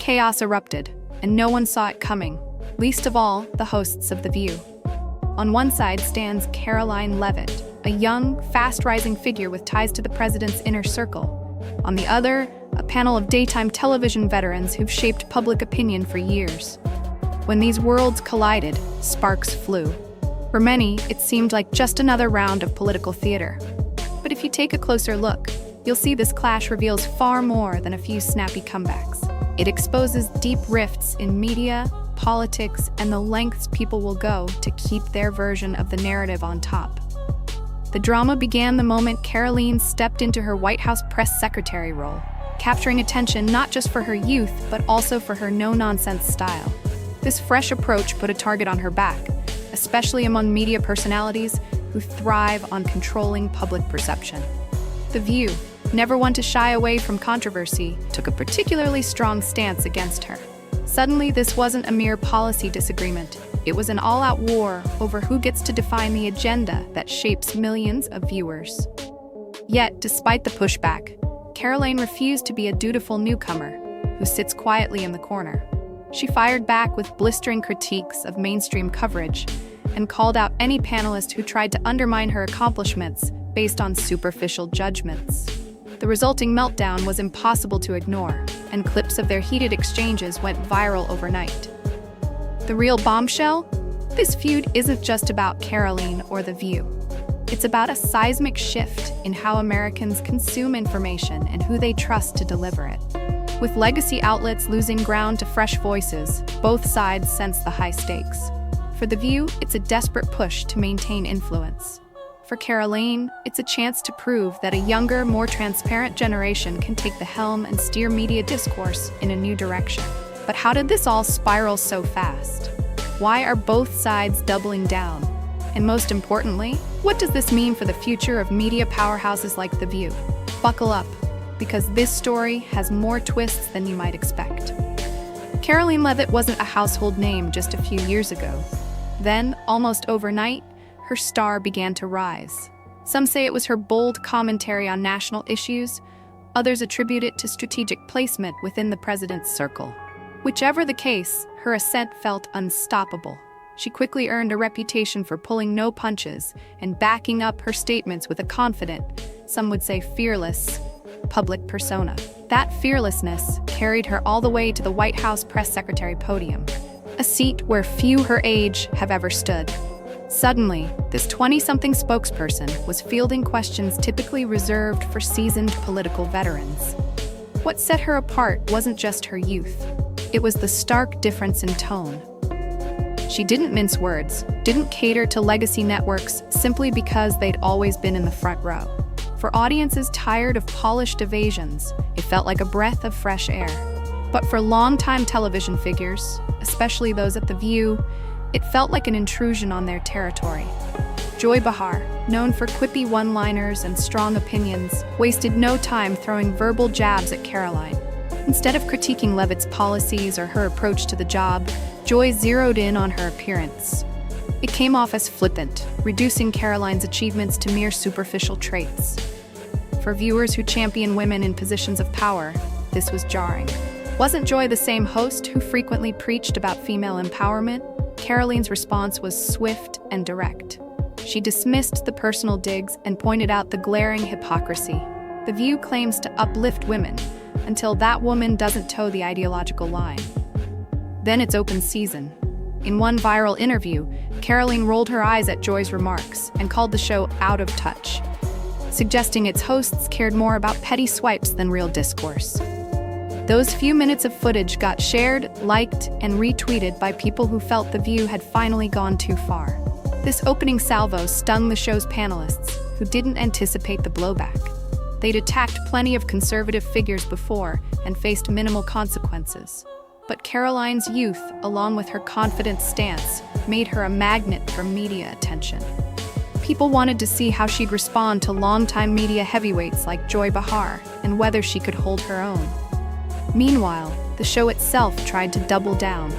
chaos erupted, and no one saw it coming, least of all the hosts of The View. On one side stands Karoline Leavitt, a young, fast-rising figure with ties to the president's inner circle. On the other, a panel of daytime television veterans who've shaped public opinion for years. When these worlds collided, sparks flew. For many, it seemed like just another round of political theater. But if you take a closer look, you'll see this clash reveals far more than a few snappy comebacks. It exposes deep rifts in media, politics, and the lengths people will go to keep their version of the narrative on top. The drama began the moment Karoline stepped into her White House press secretary role, capturing attention not just for her youth, but also for her no-nonsense style. This fresh approach put a target on her back, especially among media personalities who thrive on controlling public perception. The View, never one to shy away from controversy, took a particularly strong stance against her. Suddenly, this wasn't a mere policy disagreement. It was an all-out war over who gets to define the agenda that shapes millions of viewers. Yet, despite the pushback, Karoline refused to be a dutiful newcomer who sits quietly in the corner. She fired back with blistering critiques of mainstream coverage and called out any panelist who tried to undermine her accomplishments based on superficial judgments. The resulting meltdown was impossible to ignore, and clips of their heated exchanges went viral overnight. The real bombshell? This feud isn't just about Karoline or The View. It's about a seismic shift in how Americans consume information and who they trust to deliver it. With legacy outlets losing ground to fresh voices, both sides sense the high stakes. For The View, it's a desperate push to maintain influence. For Karoline, it's a chance to prove that a younger, more transparent generation can take the helm and steer media discourse in a new direction. But how did this all spiral so fast? Why are both sides doubling down? And most importantly, what does this mean for the future of media powerhouses like The View? Buckle up, because this story has more twists than you might expect. Karoline Leavitt wasn't a household name just a few years ago. Then, almost overnight, her star began to rise. Some say it was her bold commentary on national issues. Others attribute it to strategic placement within the president's circle. Whichever the case, her ascent felt unstoppable. She quickly earned a reputation for pulling no punches and backing up her statements with a confident, some would say fearless, public persona. That fearlessness carried her all the way to the White House press secretary podium, a seat where few her age have ever stood. Suddenly, this 20-something spokesperson was fielding questions typically reserved for seasoned political veterans. What set her apart wasn't just her youth. It was the stark difference in tone. She didn't mince words, didn't cater to legacy networks simply because they'd always been in the front row. For audiences tired of polished evasions, it felt like a breath of fresh air. But for longtime television figures, especially those at The View, it felt like an intrusion on their territory. Joy Behar, known for quippy one-liners and strong opinions, wasted no time throwing verbal jabs at Karoline. Instead of critiquing Levitt's policies or her approach to the job, Joy zeroed in on her appearance. It came off as flippant, reducing Karoline's achievements to mere superficial traits. For viewers who champion women in positions of power, this was jarring. Wasn't Joy the same host who frequently preached about female empowerment? Karoline's response was swift and direct. She dismissed the personal digs and pointed out the glaring hypocrisy. The View claims to uplift women until that woman doesn't toe the ideological line. Then it's open season. In one viral interview, Karoline rolled her eyes at Joy's remarks and called the show out of touch, suggesting its hosts cared more about petty swipes than real discourse. Those few minutes of footage got shared, liked, and retweeted by people who felt The View had finally gone too far. This opening salvo stung the show's panelists, who didn't anticipate the blowback. They'd attacked plenty of conservative figures before and faced minimal consequences. But Karoline's youth, along with her confident stance, made her a magnet for media attention. People wanted to see how she'd respond to longtime media heavyweights like Joy Behar and whether she could hold her own. Meanwhile, the show itself tried to double down.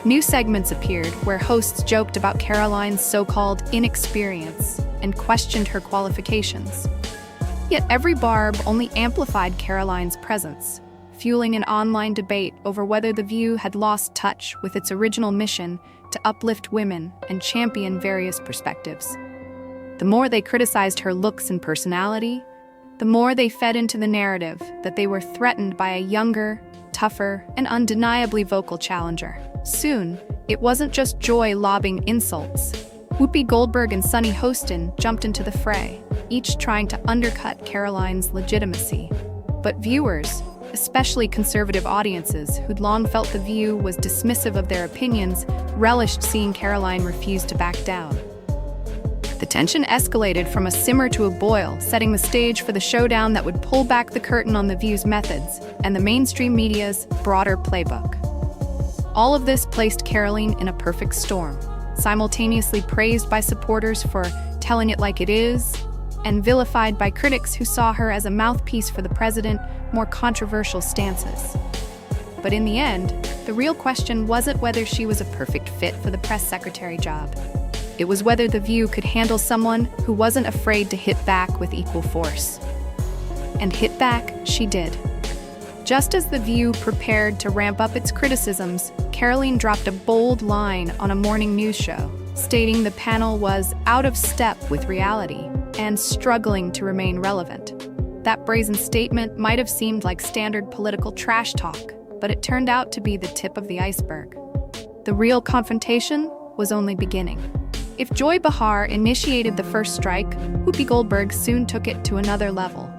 New segments appeared where hosts joked about Karoline's so-called inexperience and questioned her qualifications. Yet every barb only amplified Karoline's presence. fueling an online debate over whether The View had lost touch with its original mission to uplift women and champion various perspectives. The more they criticized her looks and personality, the more they fed into the narrative that they were threatened by a younger, tougher, and undeniably vocal challenger. Soon, it wasn't just Joy lobbing insults. Whoopi Goldberg and Sunny Hostin jumped into the fray, each trying to undercut Karoline's legitimacy. But viewers, especially conservative audiences who'd long felt The View was dismissive of their opinions, relished seeing Karoline refuse to back down. The tension escalated from a simmer to a boil, setting the stage for the showdown that would pull back the curtain on The View's methods and the mainstream media's broader playbook. All of this placed Karoline in a perfect storm, simultaneously praised by supporters for telling it like it is, and vilified by critics who saw her as a mouthpiece for the president's more controversial stances. But in the end, the real question wasn't whether she was a perfect fit for the press secretary job. It was whether The View could handle someone who wasn't afraid to hit back with equal force. And hit back she did. Just as The View prepared to ramp up its criticisms, Karoline dropped a bold line on a morning news show, stating the panel was out of step with reality and struggling to remain relevant. That brazen statement might have seemed like standard political trash talk, but it turned out to be the tip of the iceberg. The real confrontation was only beginning. If Joy Behar initiated the first strike, Whoopi Goldberg soon took it to another level.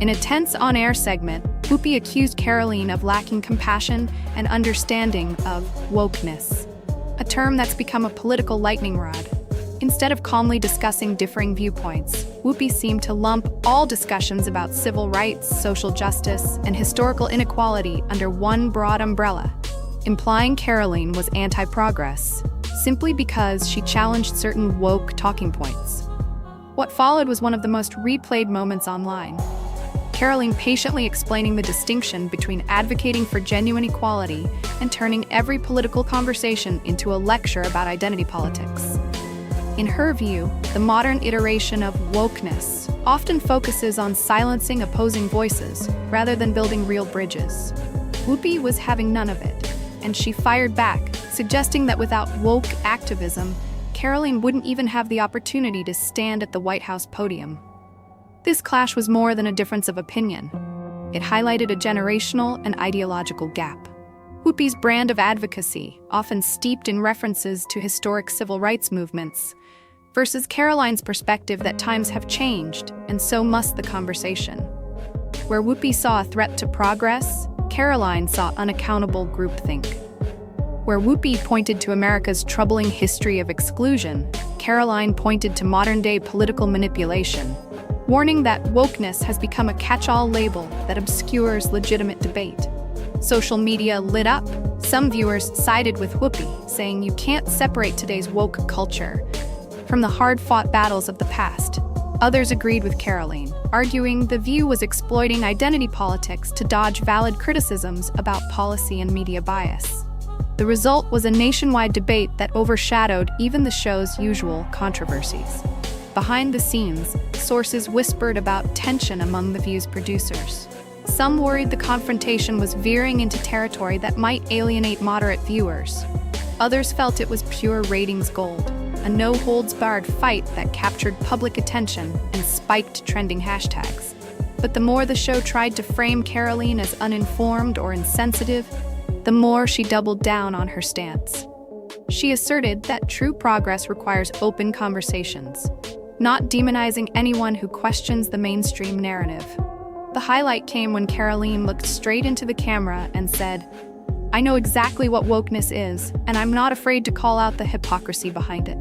In a tense on-air segment, Whoopi accused Karoline of lacking compassion and understanding of wokeness, a term that's become a political lightning rod. Instead of calmly discussing differing viewpoints, Whoopi seemed to lump all discussions about civil rights, social justice, and historical inequality under one broad umbrella, implying Karoline was anti-progress, simply because she challenged certain woke talking points. What followed was one of the most replayed moments online. Karoline patiently explaining the distinction between advocating for genuine equality and turning every political conversation into a lecture about identity politics. In her view, the modern iteration of wokeness often focuses on silencing opposing voices rather than building real bridges. Whoopi was having none of it, and she fired back, suggesting that without woke activism, Karoline wouldn't even have the opportunity to stand at the White House podium. This clash was more than a difference of opinion. It highlighted a generational and ideological gap. Whoopi's brand of advocacy, often steeped in references to historic civil rights movements, versus Karoline's perspective that times have changed, and so must the conversation. Where Whoopi saw a threat to progress, Karoline saw unaccountable groupthink. Where Whoopi pointed to America's troubling history of exclusion, Karoline pointed to modern-day political manipulation, warning that wokeness has become a catch-all label that obscures legitimate debate. Social media lit up. Some viewers sided with Whoopi, saying you can't separate today's woke culture from the hard-fought battles of the past. Others agreed with Karoline, arguing The View was exploiting identity politics to dodge valid criticisms about policy and media bias. The result was a nationwide debate that overshadowed even the show's usual controversies. Behind the scenes, sources whispered about tension among The View's producers. Some worried the confrontation was veering into territory that might alienate moderate viewers. Others felt it was pure ratings gold, a no-holds-barred fight that captured public attention and spiked trending hashtags. But the more the show tried to frame Karoline as uninformed or insensitive, the more she doubled down on her stance. She asserted that true progress requires open conversations, not demonizing anyone who questions the mainstream narrative. The highlight came when Karoline looked straight into the camera and said, "I know exactly what wokeness is, and I'm not afraid to call out the hypocrisy behind it."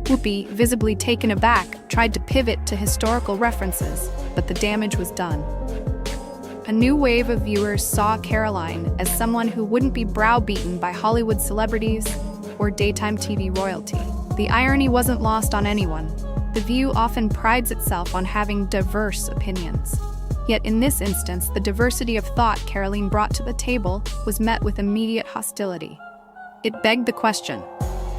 Whoopi, visibly taken aback, tried to pivot to historical references, but the damage was done. A new wave of viewers saw Karoline as someone who wouldn't be browbeaten by Hollywood celebrities or daytime TV royalty. The irony wasn't lost on anyone. The View often prides itself on having diverse opinions. Yet in this instance, the diversity of thought Karoline brought to the table was met with immediate hostility. It begged the question,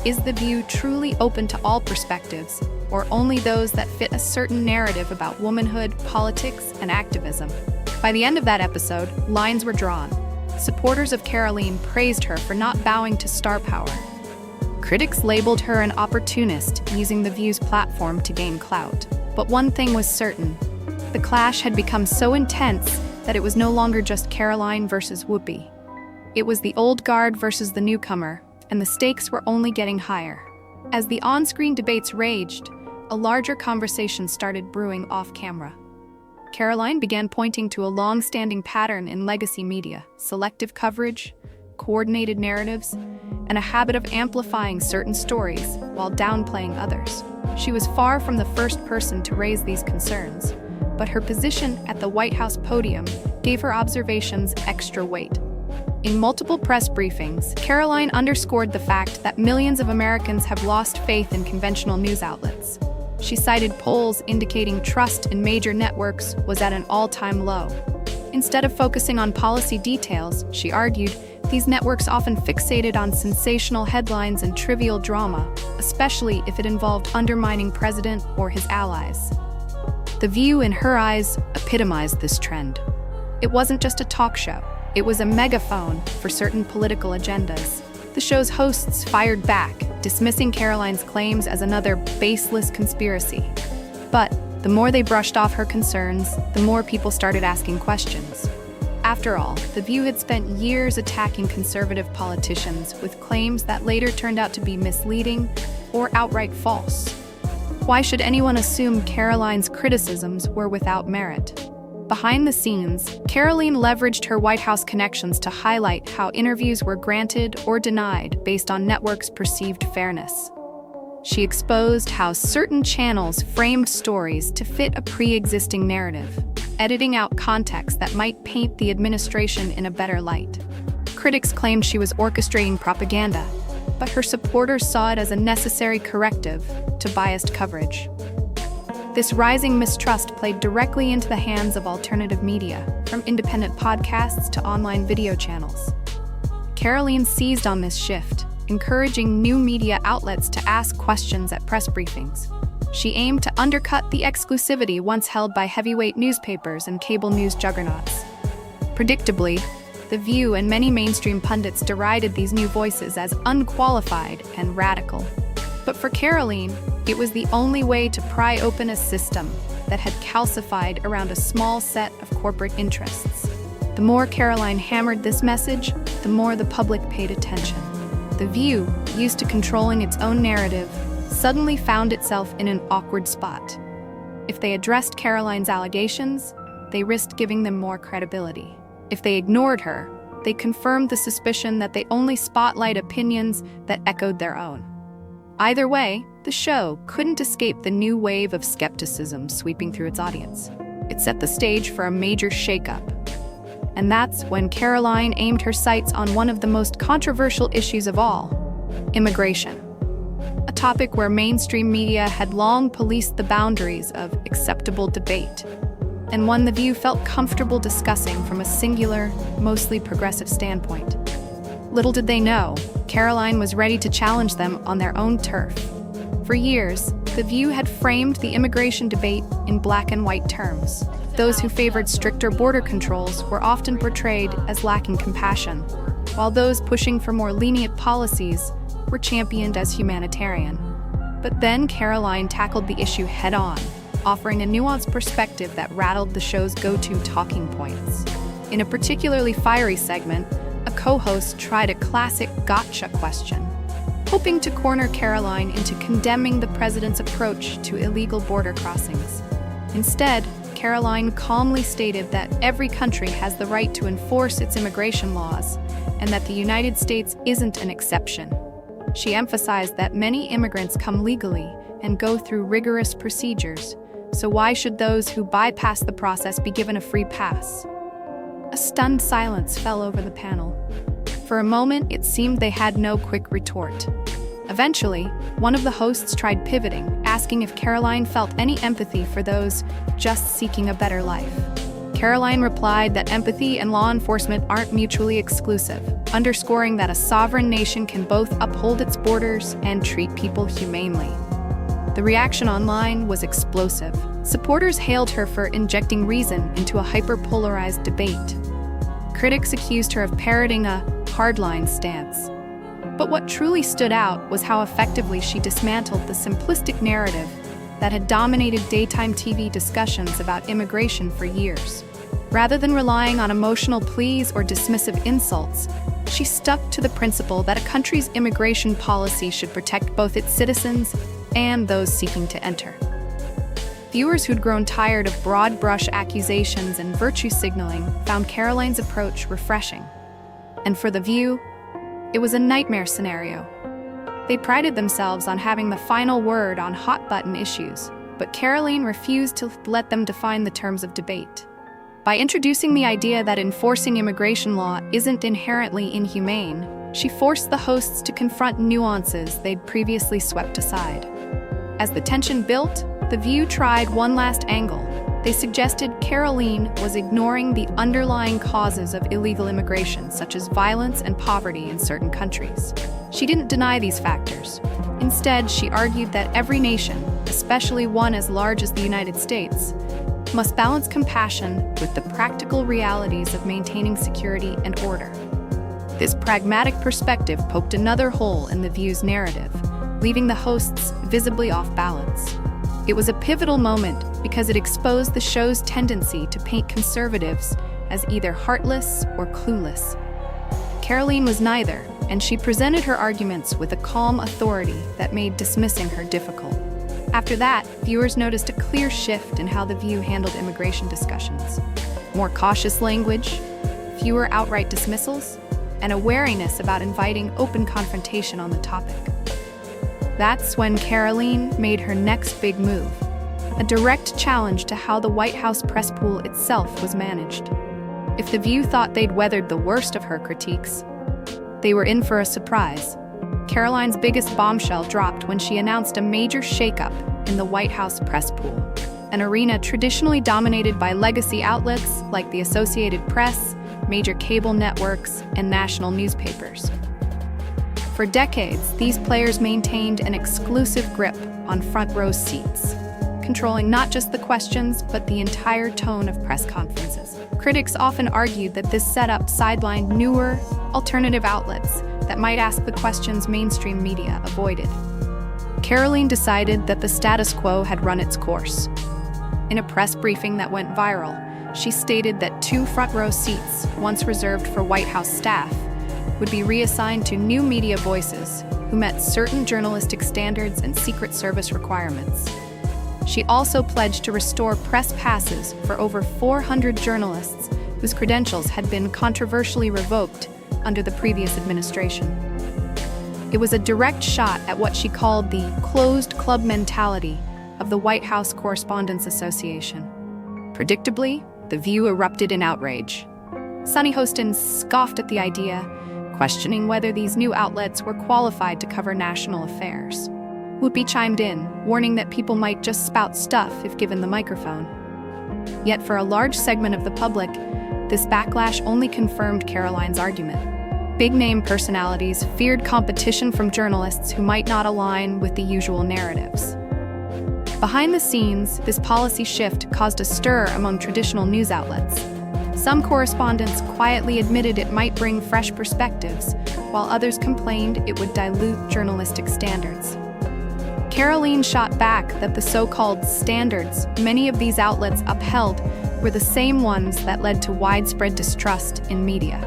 is The View truly open to all perspectives, or only those that fit a certain narrative about womanhood, politics, and activism? By the end of that episode, lines were drawn. Supporters of Karoline praised her for not bowing to star power. Critics labeled her an opportunist, using The View's platform to gain clout. But one thing was certain. The clash had become so intense that it was no longer just Karoline versus Whoopi. It was the old guard versus the newcomer, and the stakes were only getting higher. As the on-screen debates raged, a larger conversation started brewing off-camera. Karoline began pointing to a long-standing pattern in legacy media: selective coverage, coordinated narratives, and a habit of amplifying certain stories while downplaying others. She was far from the first person to raise these concerns, but her position at the White House podium gave her observations extra weight. In multiple press briefings, Karoline underscored the fact that millions of Americans have lost faith in conventional news outlets. She cited polls indicating trust in major networks was at an all-time low. Instead of focusing on policy details, she argued, these networks often fixated on sensational headlines and trivial drama, especially if it involved undermining the president or his allies. The View, in her eyes, epitomized this trend. It wasn't just a talk show. It was a megaphone for certain political agendas. The show's hosts fired back, dismissing Karoline's claims as another baseless conspiracy. But the more they brushed off her concerns, the more people started asking questions. After all, The View had spent years attacking conservative politicians with claims that later turned out to be misleading or outright false. Why should anyone assume Karoline's criticisms were without merit? Behind the scenes, Karoline leveraged her White House connections to highlight how interviews were granted or denied based on networks' perceived fairness. She exposed how certain channels framed stories to fit a pre-existing narrative, editing out context that might paint the administration in a better light. Critics claimed she was orchestrating propaganda, but her supporters saw it as a necessary corrective to biased coverage. This rising mistrust played directly into the hands of alternative media, from independent podcasts to online video channels. Karoline seized on this shift, encouraging new media outlets to ask questions at press briefings. She aimed to undercut the exclusivity once held by heavyweight newspapers and cable news juggernauts. Predictably, The View and many mainstream pundits derided these new voices as unqualified and radical. But for Karoline, it was the only way to pry open a system that had calcified around a small set of corporate interests. The more Karoline hammered this message, the more the public paid attention. The View, used to controlling its own narrative, suddenly found itself in an awkward spot. If they addressed Karoline's allegations, they risked giving them more credibility. If they ignored her, they confirmed the suspicion that they only spotlight opinions that echoed their own. Either way, the show couldn't escape the new wave of skepticism sweeping through its audience. It set the stage for a major shakeup. And that's when Karoline aimed her sights on one of the most controversial issues of all: immigration. A topic where mainstream media had long policed the boundaries of acceptable debate, and one The View felt comfortable discussing from a singular, mostly progressive standpoint. Little did they know, Karoline was ready to challenge them on their own turf. For years, The View had framed the immigration debate in black and white terms. Those who favored stricter border controls were often portrayed as lacking compassion, while those pushing for more lenient policies were championed as humanitarian. But then Karoline tackled the issue head-on, offering a nuanced perspective that rattled the show's go-to talking points. In a particularly fiery segment, a co-host tried a classic gotcha question, hoping to corner Karoline into condemning the president's approach to illegal border crossings. Instead, Karoline calmly stated that every country has the right to enforce its immigration laws, and that the United States isn't an exception. She emphasized that many immigrants come legally and go through rigorous procedures, so why should those who bypass the process be given a free pass? A stunned silence fell over the panel. For a moment, it seemed they had no quick retort. Eventually, one of the hosts tried pivoting, asking if Karoline felt any empathy for those just seeking a better life. Karoline replied that empathy and law enforcement aren't mutually exclusive, underscoring that a sovereign nation can both uphold its borders and treat people humanely. The reaction online was explosive. Supporters hailed her for injecting reason into a hyper-polarized debate. Critics accused her of parroting a hardline stance. But what truly stood out was how effectively she dismantled the simplistic narrative that had dominated daytime TV discussions about immigration for years. Rather than relying on emotional pleas or dismissive insults, she stuck to the principle that a country's immigration policy should protect both its citizens and those seeking to enter. Viewers who'd grown tired of broad-brush accusations and virtue signaling found Karoline's approach refreshing. And for The View, it was a nightmare scenario. They prided themselves on having the final word on hot-button issues, but Karoline refused to let them define the terms of debate. By introducing the idea that enforcing immigration law isn't inherently inhumane, she forced the hosts to confront nuances they'd previously swept aside. As the tension built, The View tried one last angle. They suggested Karoline was ignoring the underlying causes of illegal immigration, such as violence and poverty in certain countries. She didn't deny these factors. Instead, she argued that every nation, especially one as large as the United States, must balance compassion with the practical realities of maintaining security and order. This pragmatic perspective poked another hole in The View's narrative, leaving the hosts visibly off balance. It was a pivotal moment because it exposed the show's tendency to paint conservatives as either heartless or clueless. Karoline was neither, and she presented her arguments with a calm authority that made dismissing her difficult. After that, viewers noticed a clear shift in how The View handled immigration discussions. More cautious language, fewer outright dismissals, and a wariness about inviting open confrontation on the topic. That's when Karoline made her next big move, a direct challenge to how the White House press pool itself was managed. If The View thought they'd weathered the worst of her critiques, they were in for a surprise. Karoline's biggest bombshell dropped when she announced a major shakeup in the White House press pool, an arena traditionally dominated by legacy outlets like the Associated Press, major cable networks, and national newspapers. For decades, these players maintained an exclusive grip on front-row seats, controlling not just the questions, but the entire tone of press conferences. Critics often argued that this setup sidelined newer, alternative outlets that might ask the questions mainstream media avoided. Karoline decided that the status quo had run its course. In a press briefing that went viral, she stated that 2 front-row seats, once reserved for White House staff, would be reassigned to new media voices who met certain journalistic standards and Secret Service requirements. She also pledged to restore press passes for over 400 journalists whose credentials had been controversially revoked under the previous administration. It was a direct shot at what she called the closed club mentality of the White House Correspondents Association. Predictably, The View erupted in outrage. Sunny Hostin scoffed at the idea, questioning whether these new outlets were qualified to cover national affairs. Whoopi chimed in, warning that people might just spout stuff if given the microphone. Yet for a large segment of the public, this backlash only confirmed Karoline's argument. Big-name personalities feared competition from journalists who might not align with the usual narratives. Behind the scenes, this policy shift caused a stir among traditional news outlets. Some correspondents quietly admitted it might bring fresh perspectives, while others complained it would dilute journalistic standards. Karoline shot back that the so-called standards many of these outlets upheld were the same ones that led to widespread distrust in media.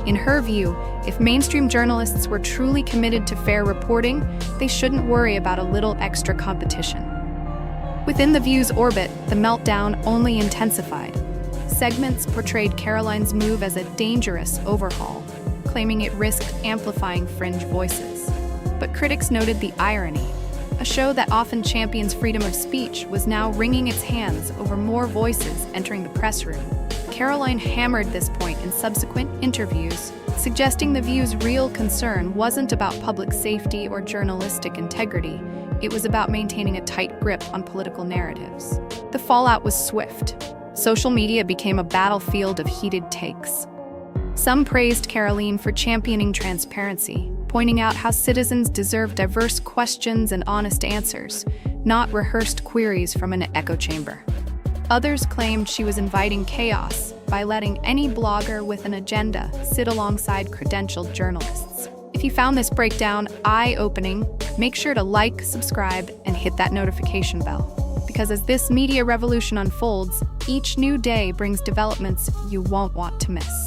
In her view, if mainstream journalists were truly committed to fair reporting, they shouldn't worry about a little extra competition. Within The View's orbit, the meltdown only intensified. Segments portrayed Karoline's move as a dangerous overhaul, claiming it risked amplifying fringe voices. But critics noted the irony. A show that often champions freedom of speech was now wringing its hands over more voices entering the press room. Karoline hammered this point in subsequent interviews, suggesting The View's real concern wasn't about public safety or journalistic integrity, it was about maintaining a tight grip on political narratives. The fallout was swift. Social media became a battlefield of heated takes. Some praised Karoline for championing transparency, pointing out how citizens deserve diverse questions and honest answers, not rehearsed queries from an echo chamber. Others claimed she was inviting chaos by letting any blogger with an agenda sit alongside credentialed journalists. If you found this breakdown eye-opening, make sure to like, subscribe, and hit that notification bell. Because as this media revolution unfolds, each new day brings developments you won't want to miss.